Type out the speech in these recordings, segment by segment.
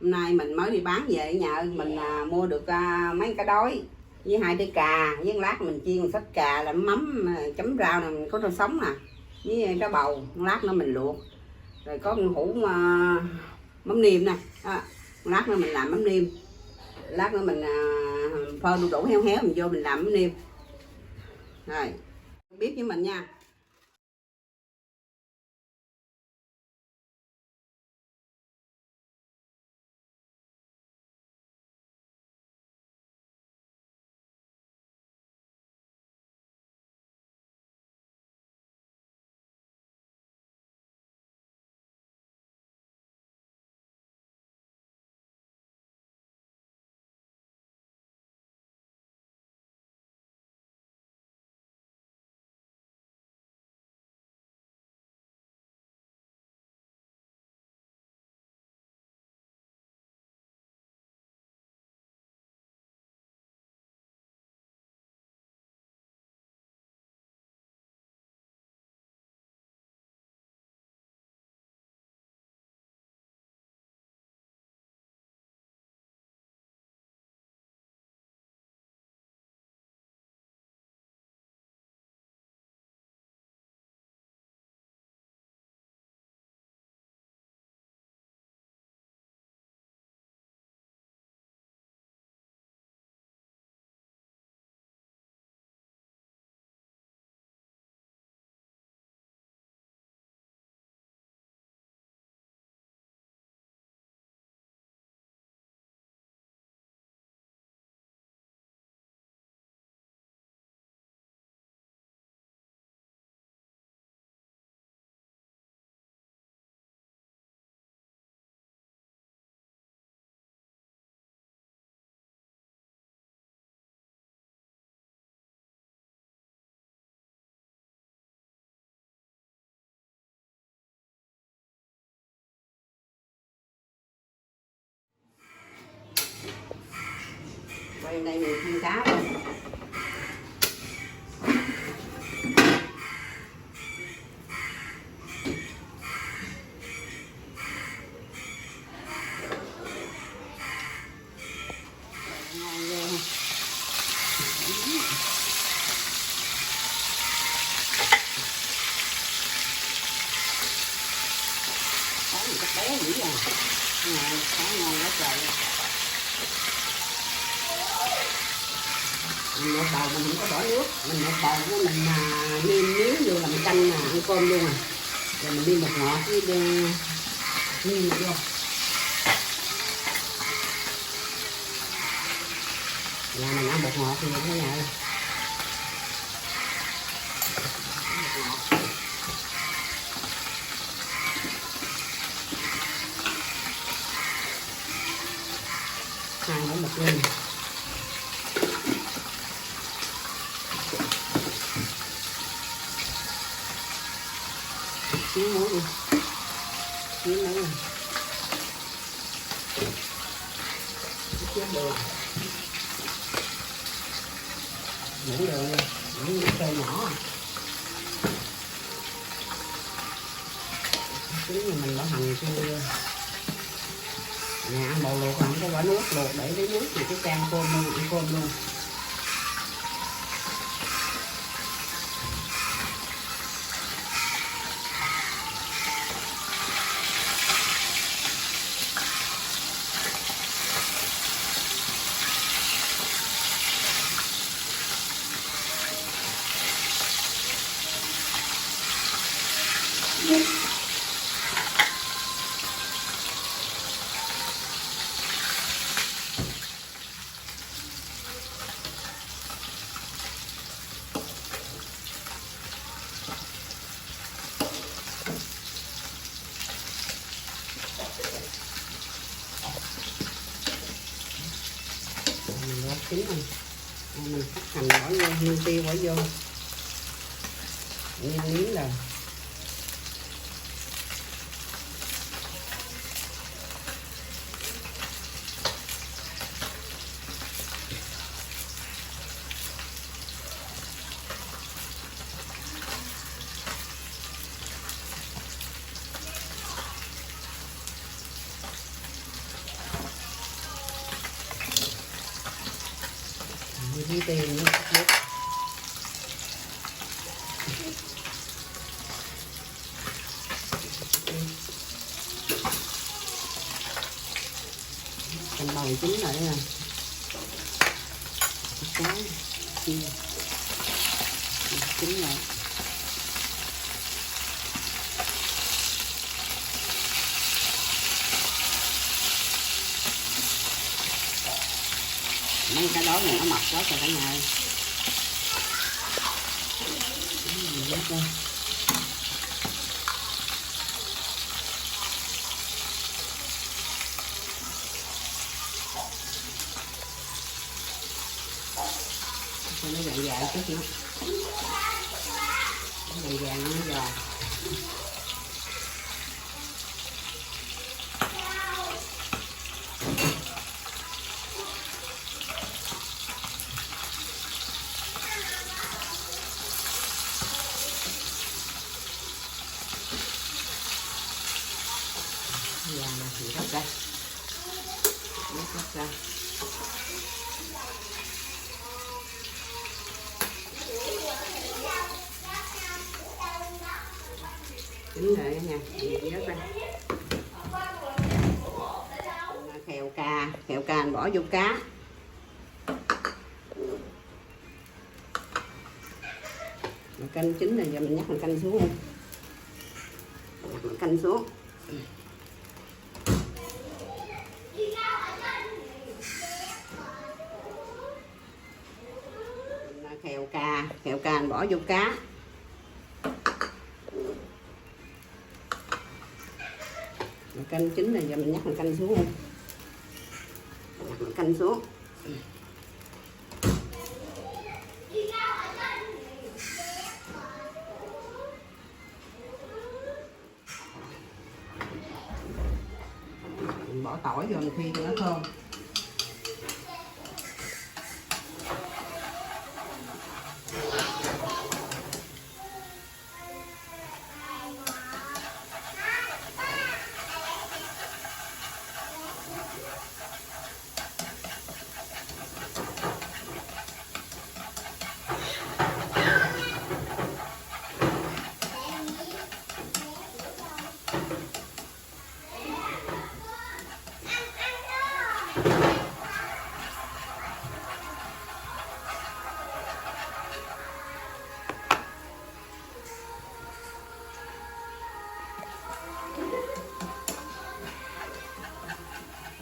Hôm nay mình mới đi bán về nhà mình mua được mấy cái đói với 2 trái cà, với lát mình chiên một xách cà làm mắm chấm rau nè, có rau sống nè, với trái bầu, lát nữa mình luộc. Rồi có một hũ mắm nêm nè, lát nữa mình làm mắm nêm. Lát nữa mình phơ đu đủ héo héo mình vô mình làm mắm nêm. Rồi, biết với mình nha. Quay đây mình chiên cá luôn. Cá một cái bé dữ à. Cá ngon quá trời. Mình một bầu mình không có bỏ nước, mình một bầu của mình nêm miếng vô làm canh ăn cơm luôn à. Rồi mình đi bột ngọt với nêm vô. Là mình ăn bột ngọt thì như thế này. Hai muỗng bột lên. Xíu muối đi. Xíu nữa nè. Xíu đường. Muỗng đường nha. Muỗng cây nhỏ à. Xíu này mình bỏ hành chưa. Nè ăn bầu luộc không có bỏ nước, luộc để lấy nước thì cái cam cơm luôn, ăn cơm luôn. Mình lót chín rồi. Mình cắt hành bỏ vô, hương tiêu bỏ vô. Nêm miếng rồi. ghi tiền nữa. Còn bầu chín rồi nè. Cá chín rồi. Mấy cái đó này nó mập quá trời cả nhà ơi. Cho nó vàng vàng chút nữa. Vàng vàng nó giòn. Vàng này thì gấp ra. Gấp ra. Chín rồi nha, rớt ra. Khèo ca anh bỏ vô cá. Canh chín rồi, giờ mình nhắc mình canh xuống. Mình canh xuống. Khèo ca anh bỏ vô cá. Canh chín rồi, giờ mình nhắc mình canh xuống. Mình canh xuống. Mình bỏ tỏi vô mình phi cho nó thơm.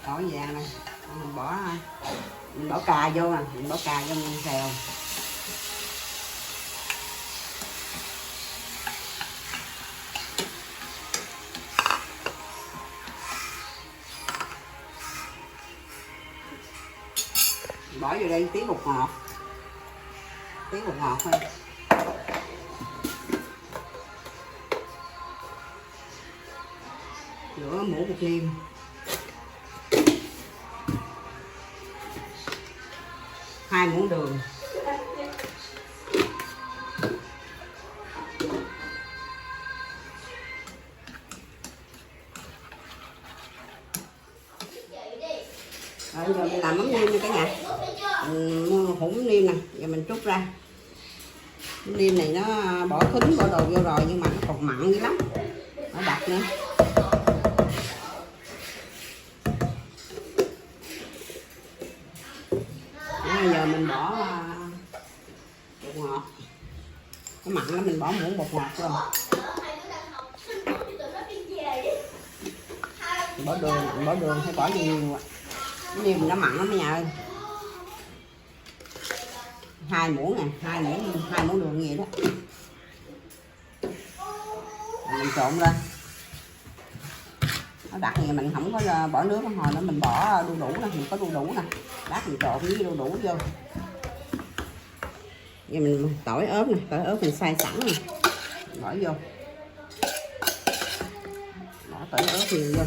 Tỏi vàng này, mình bỏ cà vô nè, mình bỏ cà vô mình xèo. Bỏ vô đây tí bột ngọt. Tí bột ngọt thôi. Rửa muỗng bột niêm. Hai muỗng đường. Rồi giờ mình làm mắm nêm nha cả nhà. Mình mua hũ nêm nè, giờ mình trút ra. Nêm này nó bỏ thính bỏ đồ vô rồi nhưng mà nó còn mặn dữ lắm. Nó đặc nữa. Giờ mình bỏ bột ngọt. Nó mặn lắm mình bỏ muỗng bột ngọt luôn. Bỏ đường hay bỏ nhiều ạ. Nêm nó mặn lắm cả nhà ơi. 2 muỗng nè, 2 muỗng đường gì đó. Mình trộn lên. Nó đặc thì mình không có bỏ nước, hồi nữa mình bỏ đu đủ nè, mình có đu đủ nè. Lát mình trộn với đu đủ vô. Vậy mình tỏi ớt nè, tỏi ớt mình xay sẵn nè. Bỏ vô. Bỏ tỏi ớt nhiều vô.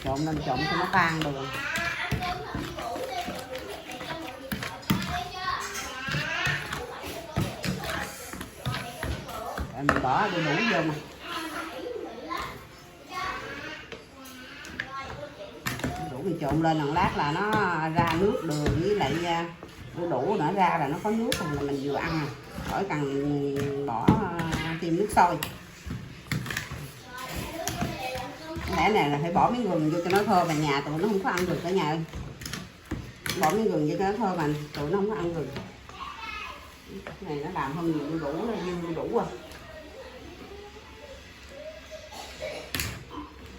Trộn lên trộn cho nó tan được. rồi mình bỏ đu đủ vô mà đủ mình trộn lên một lát là nó ra nước đường với lại đu đủ nữa, ra là nó có nước rồi là mình vừa ăn khỏi cần bỏ thêm nước sôi. Lẽ này là phải bỏ miếng gừng vô cho nó thơm, mà nhà tụi nó không có ăn được cả nhà ơi. Bỏ miếng gừng vô cho nó thơm mà tụi nó không có ăn được. Cái này nó làm hơn nhiều đu đủ, nó dư đu đủ à.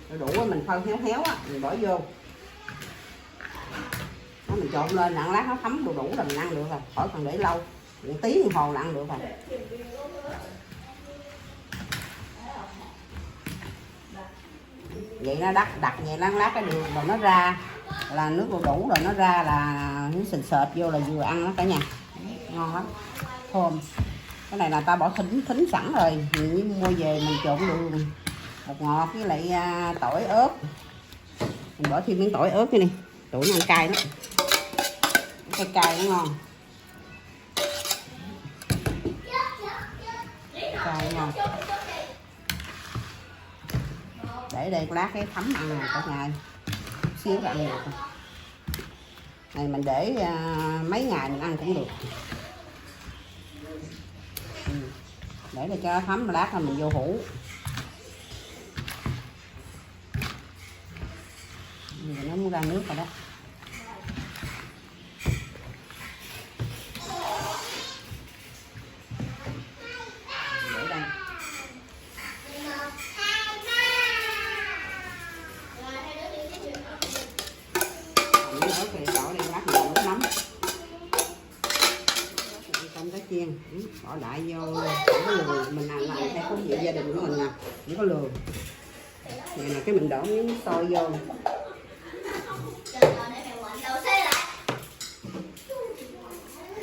Đu đủ mình phơi héo héo á, mình bỏ vô. Nó mình trộn lên lặng lát nó thấm đu đủ là mình ăn được rồi, khỏi cần để lâu. Một tí đồng hồ là ăn được rồi. Vậy nó đặt vậy lát lát cái đường rồi nó ra là nước đu đủ rồi nó ra là nó sệt sệt vô là vừa ăn đó cả nhà, ngon lắm, thơm. Cái này là ta bỏ thính sẵn rồi, mình mua về mình trộn đường bột ngọt với lại tỏi ớt, mình bỏ thêm miếng tỏi ớt cái này, tụi nó ăn cay đó, cay cay nó ngon, cay ngon. Để đây lát cái thấm ăn này cả nhà, xíu là ăn được. Này mình để mấy ngày mình ăn cũng được. Để cho nó thấm, lát là mình vô hũ. Nó muốn ra nước rồi đó. Để đây. Tôm cá chiên bỏ đại vô, không có lường, mình làm theo công việc gia đình của mình nè, không có lường. Này là cái mình đổ miếng xôi vô,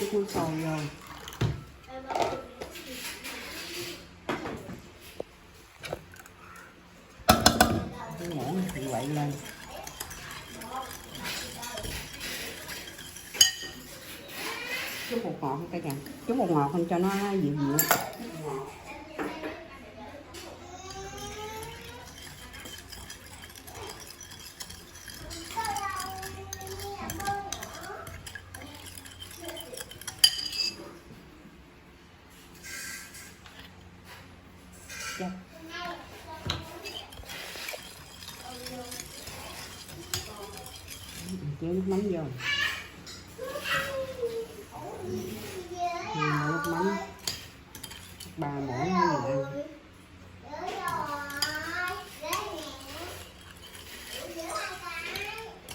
chút miếng xôi vô, cái muỗng thì quậy lên. Chút bột ngọt cả nhà, chút bột ngọt không cho nó dịu dịu. Dạ. Chế nước mắm vô. Nước mắm 3 muỗng mình ăn.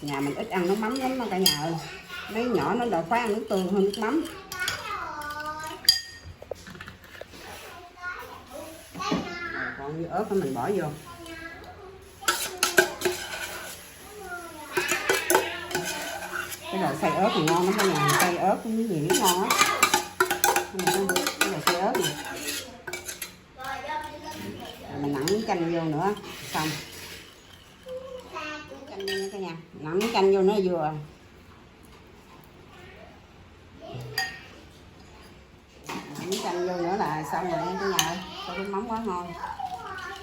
Nhà mình ít ăn nước mắm lắm đó cả nhà ơi. Mấy nhỏ nó đòi khoái ăn nước tương hơn nước mắm. Còn như ớt mình bỏ vô. Cái loại xay ớt thì ngon lắm cả nhà, xay ớt cái gì nó ngon á. Cái loại xay ớt này. Rồi mình nặn miếng chanh vô nữa, xong. Chanh vô nha cả nhà, nặn miếng chanh vô nữa vừa. Nặn miếng chanh vô nữa là xong rồi cả nhà ơi. Sao cái mắm quá ngon.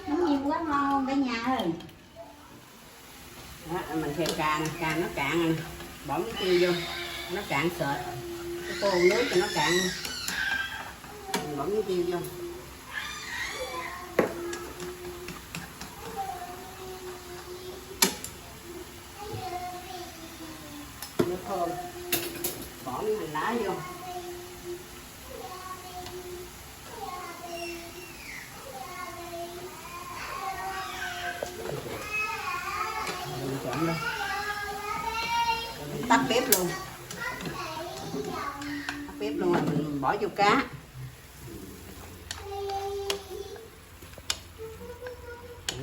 Mắm nhiều quá ngon cả nhà ơi. Đó, mình theo cà nó cạn rồi. Bỏ miếng tiêu vô, nó cạn sệt, cái tô nước cho nó cạn, mình bỏ miếng tiêu vô, nước thơm, bỏ miếng hành lá vô, mình trộn lên. Tắt bếp luôn, tắt bếp luôn rồi mình bỏ vô cá.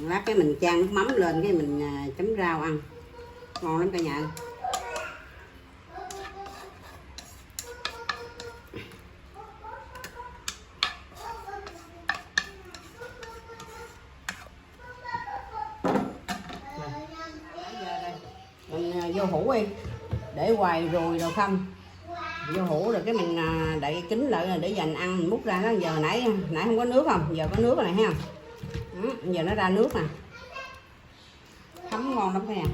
Lát cái mình chan nước mắm lên cái mình chấm rau ăn, ngon lắm cả nhà. Mình vô hũ đi, để hoài rồi đâu không. vô hũ rồi cái mình đậy kính lại rồi để dành ăn mình múc ra đó. Giờ nãy không có nước không, giờ có nước rồi này ha. Đó, giờ nó ra nước nè, thấm ngon lắm các nhà.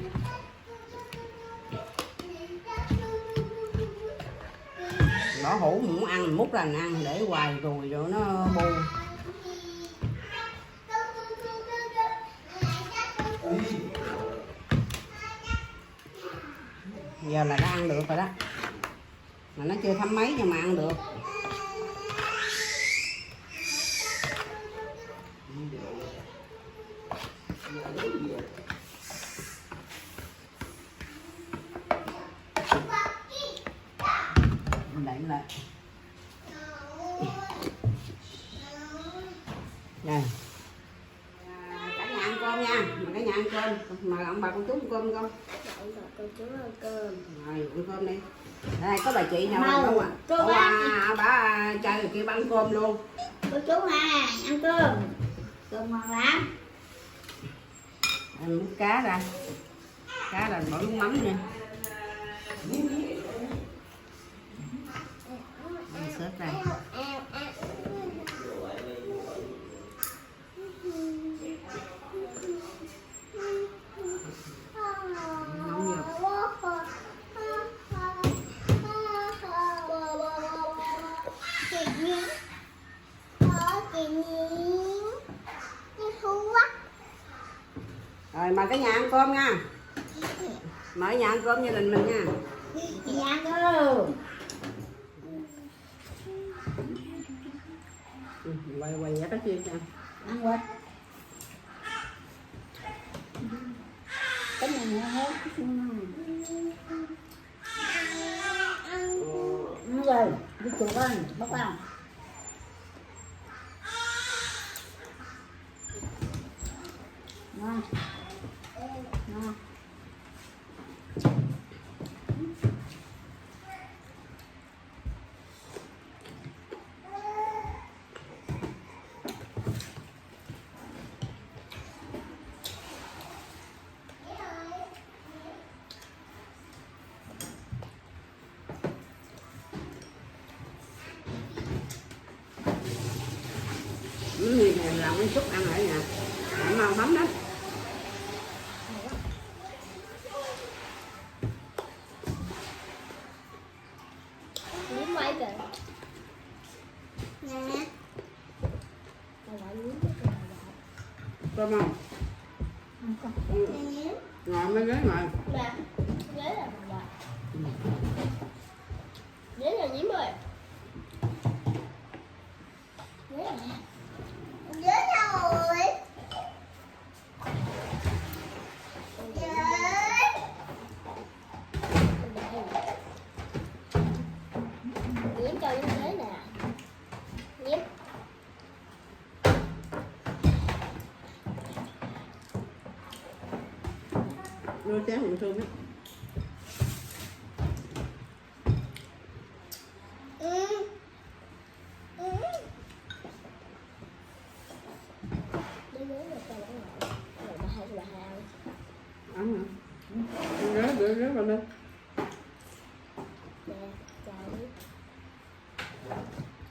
Bỏ hũ mình muốn ăn mình múc ra mình ăn, để hoài rồi nó bu. Giờ là đã ăn được rồi đó, mà nó chưa thấm mấy nhưng mà ăn được. Mình đậy lại đây. Cả nhà ăn cơm nha, cả nhà ăn cơm, mời ông bà con chú ăn cơm không? Con chú ăn cơm. Rồi ăn cơm đi. Đây có bà chị nào Mau, đâu à? cô Bà trai người kia bắn cơm luôn. Cô chú nè, ăn cơm. Cơm ngon lắm. Em múc cá ra. Cá là bỏ nước mắm nha. Em xếp ra. Rồi mời cả nhà ăn cơm nha. Mời nhà ăn cơm gia đình mình nha. Nhà ăn cơm. Quay quay giá cái chia nha. Ăn quên. Cái này ngon hết. Ăn rồi, đi chuột ơi, bóc không? Ngon. Ngon. Gì này làm cái chút ăn ở nhà. Ăn mau thấm đó. Nhím mấy kìa. Nè. Cơm không? Không con. Ngồi mấy ghế ngồi. Dạ. Ghế là bằng bạc. Ghế là nhím ơi. Ghế là nè. Ghế rồi. Nhím cho nhím ghế nè. Nhím. Đưa chén mình thương á. Ăn hả? Ghế vào đây.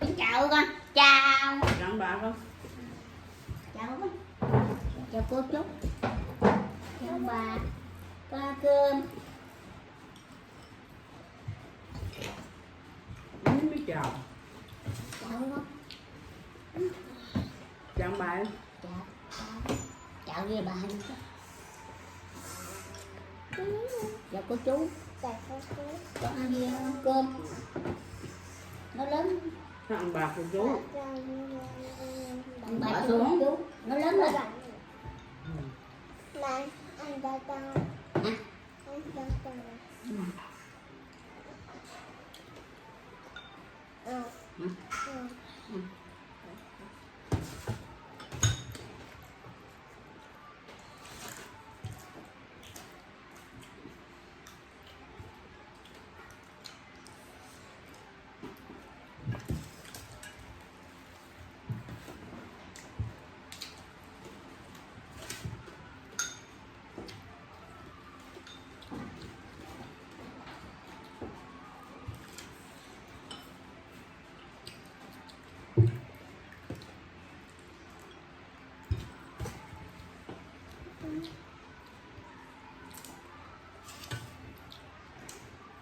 Xin chào con. Chào. Chào bà con. Chào con. Chào cô chú. Chào bà. Con ăn cơm. Không biết chào. Chào con. Chào bà. Chào. Chào đi bà. Chào cô chú. Chào cô chú. Con ăn gì ăn cơm. Nó lớn. Thằng bà của chú. Bà xuống chú. Nó lớn rồi. Này, ăn ba con. Hả? Ăn ba con.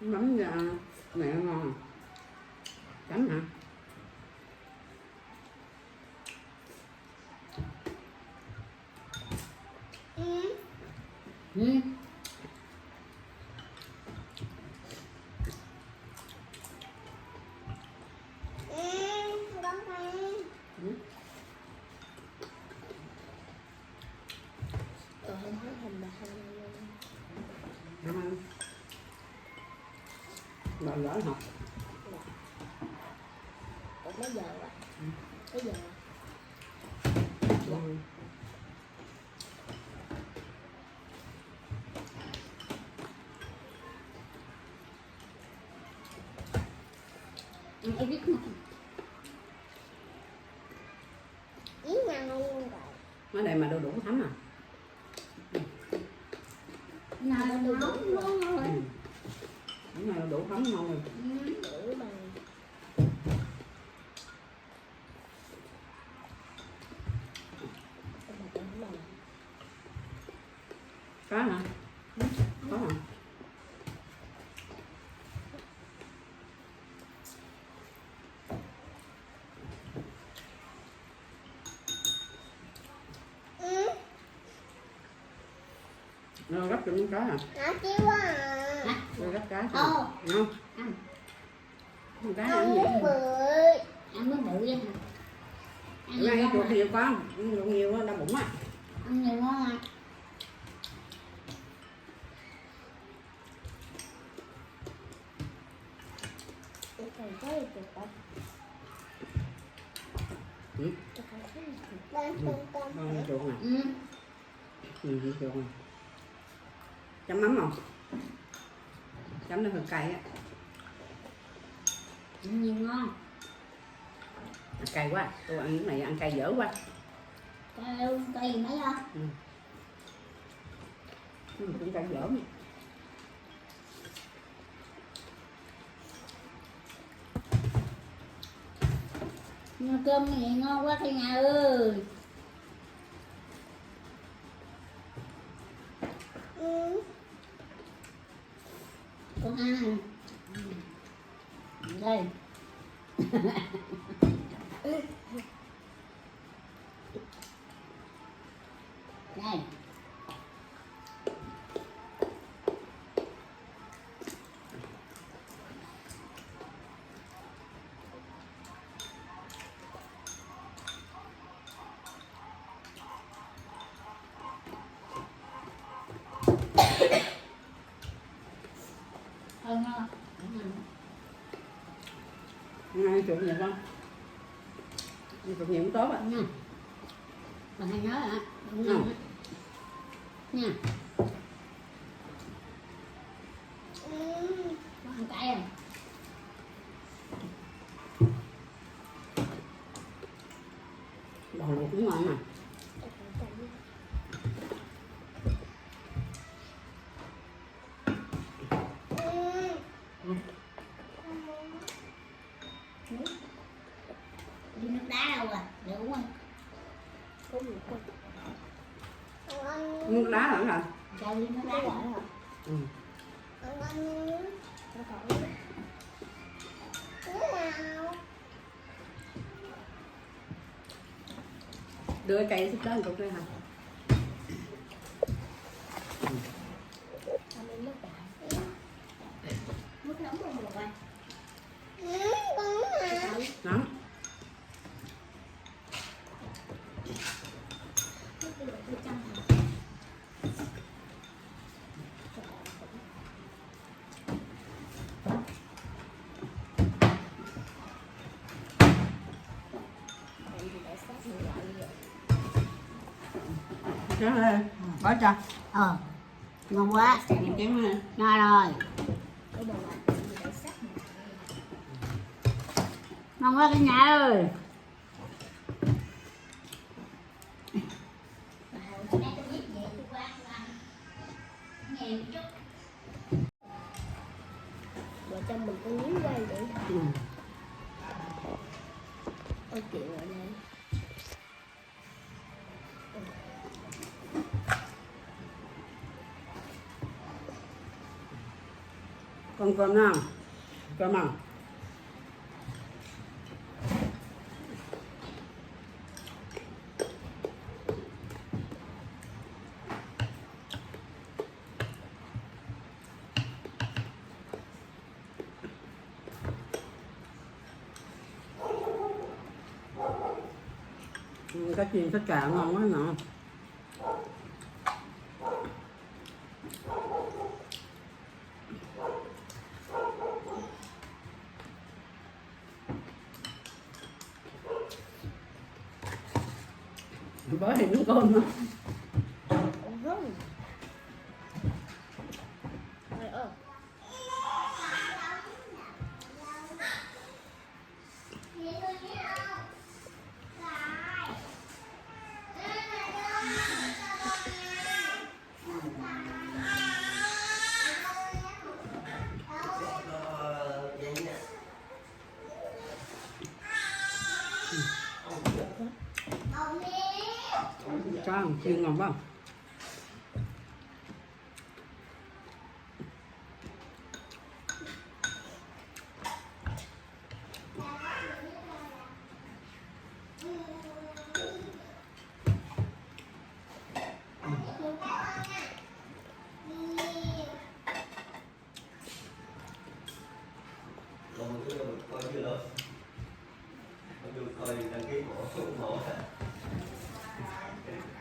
Mắm mẹ ngon. Chấm hả? Ừ. Ừ. Con thấy. Còn không thấy hình bà hai luôn. Cảm ơn. Rồi giỏi học. Còn mấy giờ rồi? Mấy giờ? Ừ. Em biết không? Ý nhà luôn rồi. Ở đây mà đu đủ thấm à? Nào là đủ ngon rồi. Ừ. Cái này đu đủ thấm ngon rồi. Đủ bằng. Có hả? Có hả? Rồi gấp cho miếng cá à? Nó chiếu quá à. Rồi gấp cá cho. Ồ. Ngon. Ăn. Con cá Nó ăn gì? muốn bự. Ăn mới bự vậy hả? Ăn Ăn nhiều chuột ngon à? nhiều quá, ăn nhiều đau bụng á. Ăn nhiều ngon à? Tôi còn thấy được không? Ừ. Tôi còn thấy được. Con Con chuột nè. Ừ. Ừ, chuột nè. Chấm mắm không? Chấm nó hơi cay á. Ăn nhiều ngon. À, cay quá, tôi ăn cái này ăn cay dở quá. Cây gì mấy không? Ừ. Cũng cay dở nè. Nhưng cơm này ngon quá cả nhà ơi. Ừ. Con ăn. Đây. Đây. Ngon không? Ăn chuột nhiều không? Ăn chuột nhiều cũng tốt á. Nha. Bà hay nói hả? Đúng Ừ. không? Nha. Ừ. Con ăn cay rồi. Bò luộc cũng ngon nè. Đi nước đá đâu rồi? Được không? Có một con. Ăn. Nước đá hả rồi? Cho đi nước đá rồi hả? Ừ. Ăn. Nó khỏi. Nào. Đưa cái cây xích đó một cục đây hả? Ăn lên nước đá. Nước nóng không được rồi. Ừ, con nào. Nóng. Nước cái đồ bên trong hả? Chén lên, bỏ cho. Ngon quá. Chén lên. Ngon rồi. Ngon quá cả nhà ơi. Vợ chồng mình có miếng quay để Ừ. ôi chịu ở đây. Con cơm nào? Cơm nào? Cá chiên tất cả ngon quá nè. Bữa thì miếng cơm nữa. Không. Trời ơi. Cho ăn chiên ngon quá.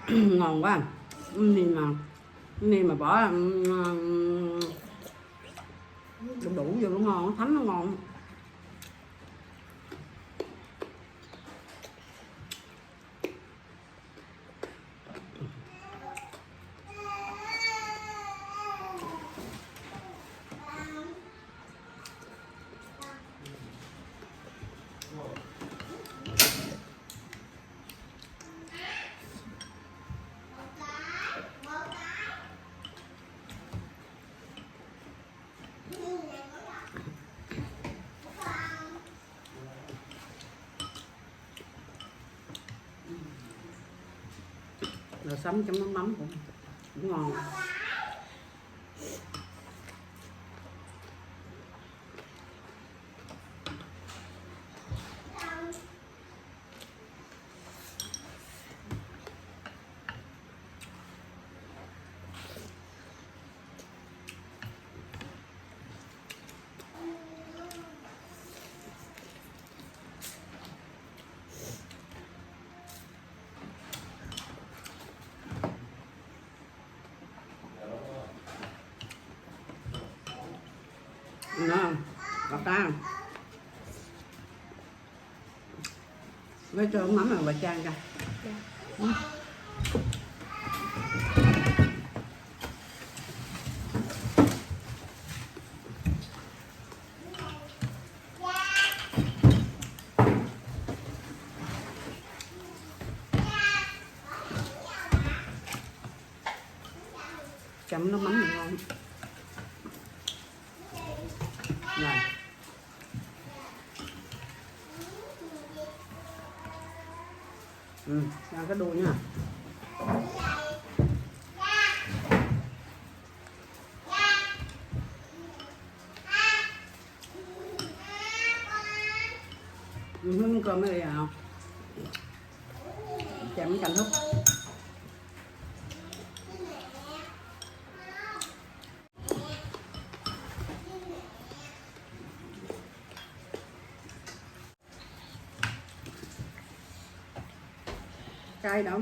Ngon quá. Ni mà bỏ đủ đủ vô nó ngon, thấm nó ngon. Rồi sắm chấm nước mắm cũng ngon. Ngon, bạc ta. Với cho mắm là bà chan ra. Chấm nước mắm thì ngon. Rồi. Ăn cái đuôi nha. Hương cơm đây à? Chấm canh hút. Cay đâu?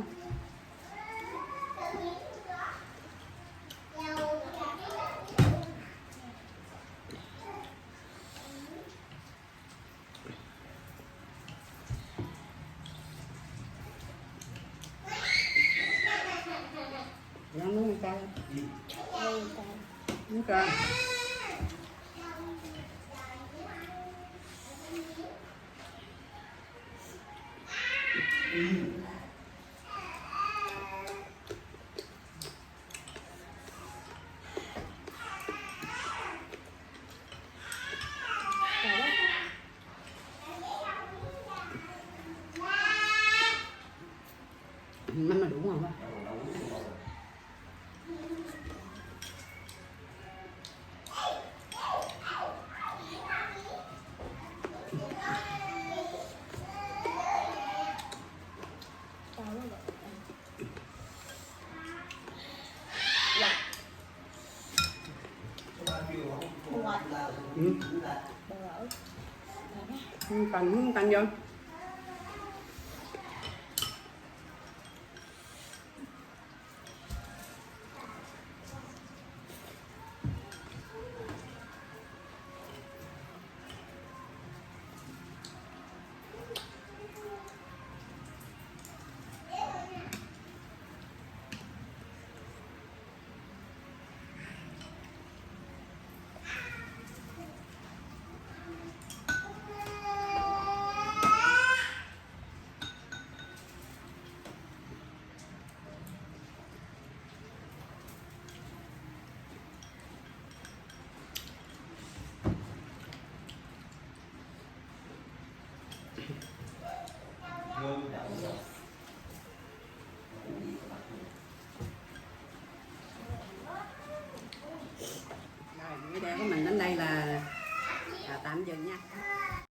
Dạ nó cay. Nó cay. Mắm là đủ ngon quá. bò lỡ. Không cần vô. Rồi video của mình đến đây là tạm dừng nha.